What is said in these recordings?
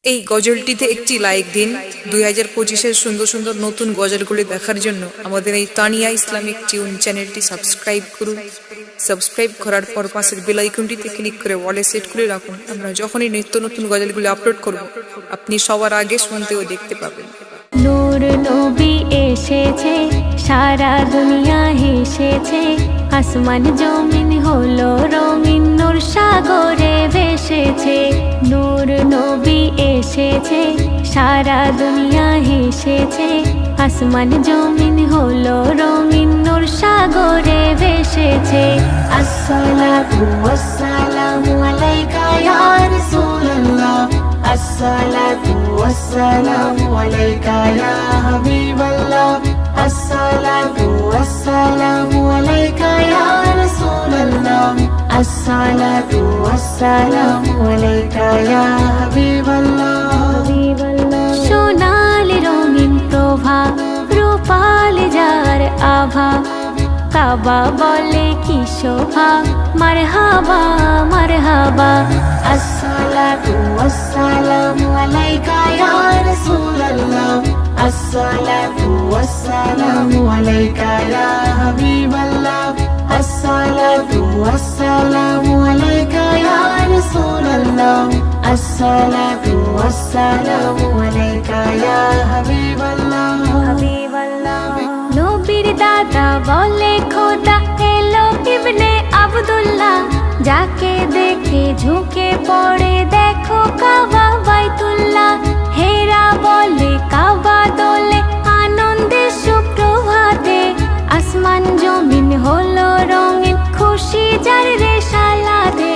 এই গজলটিতে একটি লাইক দিন। 2025-এর সুন্দর সুন্দর নতুন গজলগুলি দেখার জন্য আমাদের এই তানিয়া ইসলামিক টিউন চ্যানেলটি সাবস্ক্রাইব করুন। সাবস্ক্রাইব করার পর পাশের বেল আইকনটিতে ক্লিক করে অলে সেট করে রাখুন। আমরা যখনই নিত্য নতুন গজলগুলি আপলোড করব আপনি সবার আগে শুনতে ও দেখতে পাবেন। নূর নবী এসেছে, সারা দুনিয়া হেসেছে, আসমান জমিন হলো রঙিন, নূর সাগরে ভেসেছে। নূর নবী এসেছে, সারা দুনিয়া হেসেছে, আসমান জমিন হলো রঙিন, নূর সাগরে ভেসেছে। আসসালাতু ওয়াসসালামু আলাইকা ইয়া রাসূলুল্লাহ, আসসালাতু ওয়াসসালামু আলাইকা ইয়া হাবিবাল্লাহ, আসসালাতু ওয়াসসালামু আলাইকা ইয়া রাসূলুল্লাহ, আসসালাতু ওয়াসসালামু আলাইকা ইয়া হাবিবাল্লাহ। সোনালি রঙিন প্রভা, রূপালি যার আভা, কাবা বলে কি শোভা, মারহাবা মারহাবা। আসসালাতু ওয়াসসালামু আলাইকা ইয়া রাসূলুল্লাহ, আসসালাতু ওয়াসসালামু আলাইকা ইয়া হাবিবাল্লাহ, আসসালাতু ওয়াসসালামু আলাইকা ইয়া রাসূলুল্লাহ, আসসালাতু ওয়াসসালামু আলাইকা ইয়া হাবিবাল্লাহ। নবীর দাদা বলে খোদা, এলো ইবনে আব্দুল্লাহ, যাকে দেখে ঝুঁকে পড়ে দেখো কাবা বাইতুল্লাহ। হেরা বলে কাবা দোলে, আনন্দে সুপ্রভাতে, আসমান জমিন হলো রঙিন, খুশি যার রেশালাতে।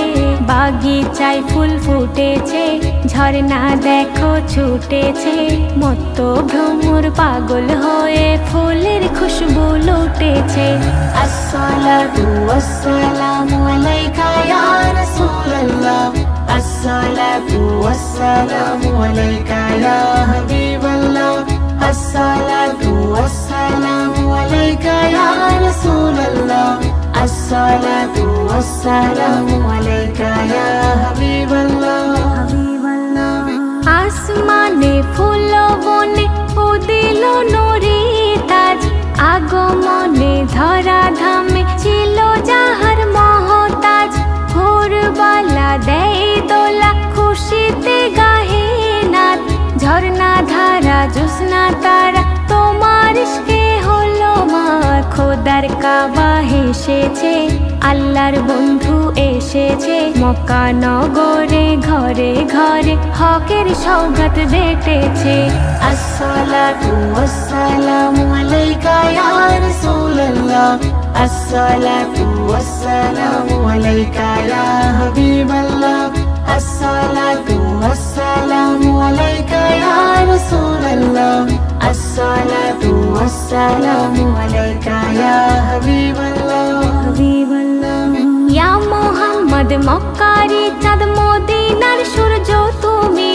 বাগিচায় ফুল ফুটেছে, ঝর্ণা দেখো ছুটেছে, মত্ত ভ্রমর পাগল হয়ে ফুলের খুশবু লুটেছে। আসসালাতু ওয়াসসালামু আলাইকা ইয়া রাসূলুল্লাহ, আসসালাতু ওয়াসসালামু আলাইকা ইয়া হাবিবাল্লাহ, আসসালাতু ওয়াসসালামু আলাইকা ইয়া রাসূলুল্লাহ, আসসালাতু ওয়াসসালামু আলাইকা ইয়া হাবিবাল্লাহ। আসমানে ফুল বনে উদিল নুরি তাজ, আগমনে ধরা ধামে ছিল যাহার মহতাজ। ভোরবালা দেয় দোলা, খুশিতে গাহে নাচ, ঝর্ণা ধারা জ্যোৎস্না তারা, তোমার ইশকে হলো মা। খোদার কাবা হেসেছে, আল্লাহর বন্ধু এসেছে, মক্কা নগরে ঘরে ঘরে হকের সওগাত বেটেছে। আসসালাতু ওয়াসসালামু আলাইকা ইয়া রাসূলুল্লাহ, আসসালাতু ওয়াসসালামু আলাইকা ইয়া হাবিবাল্লাহ, আসসালাতু ওয়াসসালামু আলাইকা ইয়া রাসূলুল্লাহ, আসসালাতু ওয়াসসালামু আলাইকা ইয়া হাবিবাল্লাহ। ইয়া মুহাম্মদ মক্কারি চাঁদ, মদিনার সূর্য তুমি,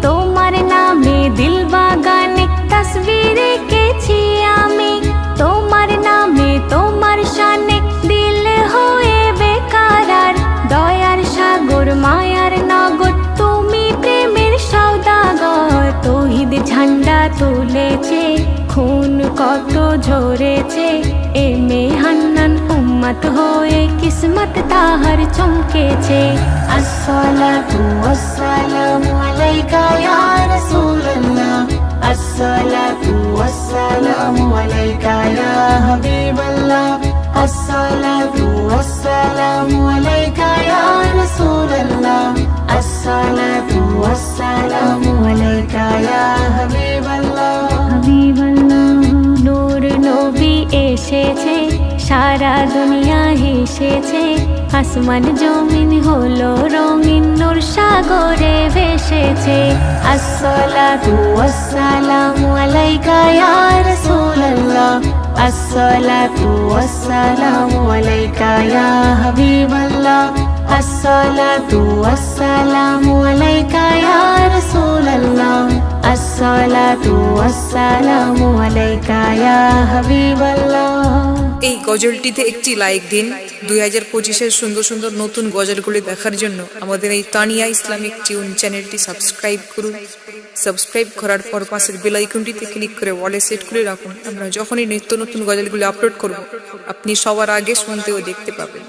তোমার নামে দিল বাগানে তাসবির এঁকেছি আমি। তোমার নামে তোমার শানে দিল হয়ে বেকারার, দয়ার সাগর মায়ার নগর তুমি, প্রেমের সওদাগর। তৌহিদ ঝান্ডা তুলেছে, খুন কত ঝরেছে, এ মেহান্নান উম্মত হয়ে কিসমত তাহার চমকেছে। আসসালাতু ওয়াসসালামু আলাইকা ইয়া রাসূলুল্লাহ, আসসালাতু ওয়াসসালামু আলাইকা ইয়া হাবিবাল্লাহ, আসসালাতু ওয়াসসালামু আলাইকা ইয়া রাসূলুল্লাহ, আসসালাতু ওয়াসসালামু আলাইকা ইয়া হাবিবাল্লাহ। নূর নবী এসেছে, সারা দুনিয়া হেসেছে, আসমান জমিন হলো রঙিন, নূর সাগরে ভেসেছে। আসসালাতু ওয়াসসালামু আলাইকা ইয়া রাসূলুল্লাহ, আসসালাতু ওয়াসসালামু আলাইকা ইয়া হাবিবাল্লাহ, আসসালাতু ওয়াসসালামু আলাইকা ইয়া রাসূলুল্লাহ, আসসালাতু ওয়াসসালামু আলাইকা ইয়া হাবিবাল্লাহ। এই গজলটিতে একটি লাইক দিন। 2025-এর সুন্দর সুন্দর নতুন গজলগুলি দেখার জন্য আমাদের এই তানিয়া ইসলামিক টিউন চ্যানেলটি সাবস্ক্রাইব করুন। সাবস্ক্রাইব করার পর পাশের বেল আইকনটিতে ক্লিক করে অলে সেট করে রাখুন। আমরা যখনই নিত্য নতুন গজলগুলি আপলোড করব, আপনি সবার আগে শুনতে ও দেখতে পাবেন।